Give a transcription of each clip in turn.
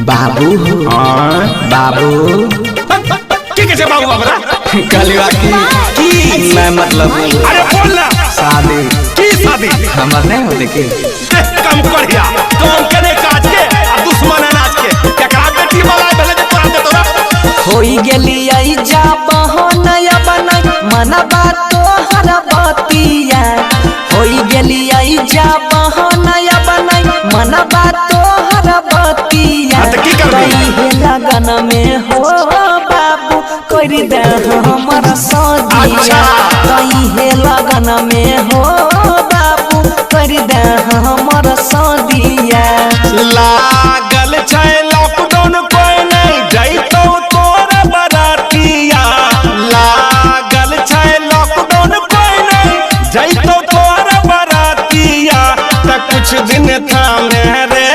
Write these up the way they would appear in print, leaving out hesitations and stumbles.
बाबू बाबू कैसे बाबू बाबरा कलिया की मैं मतलब अरे बोल ना शादी की शादी हमर नहीं होते के कम करिया कौन करे काज के आ दुश्मन अनाज के केकरा बेटी वाला भेले जे तोरा दे तोरा होई गेली आई जा बहनया बना मना बात तोहर बतिया होई गेली आई जा बहनया बना मना बात तोहर बतिया हां त की करबी हे लगन में हो बाबू करी दे हमर सदिया तई हे लगन में हो बाबू करी दे हमर सदिया लागल छै लॉकडाउन कोई नहीं जइतो तोरा बरातिया लागल छै लॉकडाउन कोई नहीं जइतो तोरा बरातिया त कुछ दिन थामे रे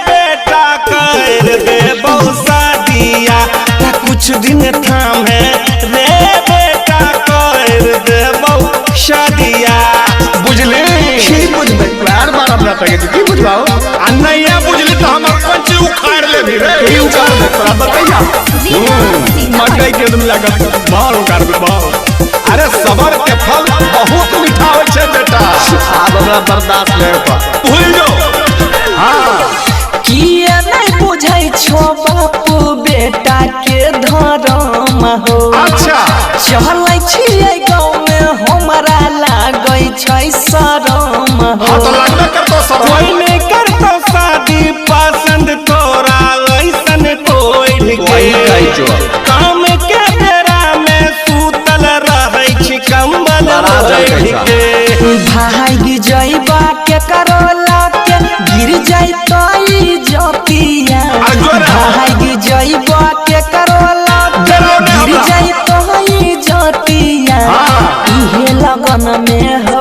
बेटा कर दे बहु शादिया त कुछ दिन थामे रे बेटा कर दे बहु शादिया बुझली की बुझबे प्यार मार अपना तके की बुझबाओ आ नहीं बुझली तो हम पंच उखाड़ ले भी रे की उखाड़ दे तोरा बतैया मकई के तुम लागत बाल उखाड़ दे बाल अरे सबर के फल बहुत मीठा होय छै बेटा अब हमरा बर्दाश्त ले पा भूल जो हां किया नहीं बुझाई छो बापू बेटा के धर्म हो अच्छा चलै छियै गाँव में हमरा लागै छै शरम हो हां तो लागबे करतो सब कोई नहीं करतो शादी पसंद तोरा ऐसन कोई कही जो काम के बेरा में सूतल रहै छी कंबल के भाग जइबा के करोला के गिर जाई तई जपिया भाग जइबा के करोला के गिर जाई तई जपिया इहे लगन में हो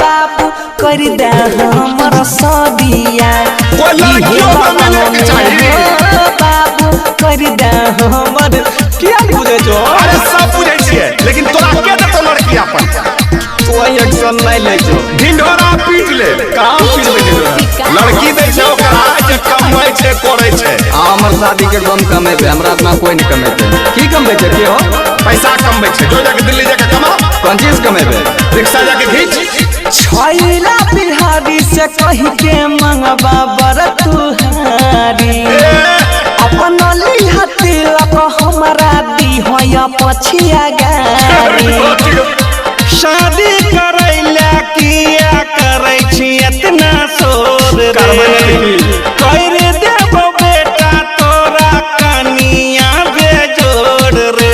बाबू कर दे हमर सदिया कोई लड़कियों को मिले के चाहिए बाबू कर दे हमर किया नहीं बुझे जो अरे सब बुझे छिए लेकिन तोरा के देतो लड़की अपन कोई एक्शन नहीं ले जो ढिंढोरा पीट ले कहां पीटबे ढिंढोरा लड़की दे छै ओकरा जे कमाई छै करे छै हमर शादी के गम कमेबे हमरा अपना कोई नहीं कमेते की कमबे छै के हो पैसा कमबै छै जो जाके दिल्ली जाके कमा कौन चीज कमेबे रिक्शा जाके खींच छैला बिहारी से कह के मंगबा बर तुहारी अपन लिहती लक हमरा दी होया पछिया गारी शादी करैला किया करै छी इतना शोर रे कर देबो बेटा तोरा कनिया बेजोड़ रे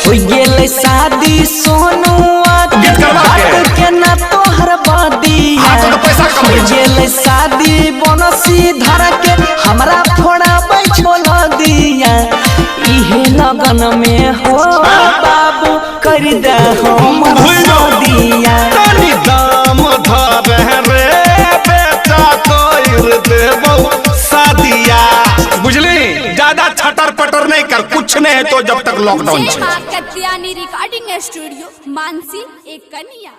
हो गेलै शादी सोनुआ बात के ना तोहर बदिया हो गेलै शादी बनसी धर के हमरा फोड़ा बैठोल दिया इहे लगन में हो बाबू कर दे हमर सदिया तनी दाम धर रे बेटा कर देबो शादिया बुझली ज्यादा छटर पटर नहीं कर कुछ नहीं है तो जब तक लॉकडाउन है कत्यानी रिकॉर्डिंग स्टूडियो मानसी एक कन्या।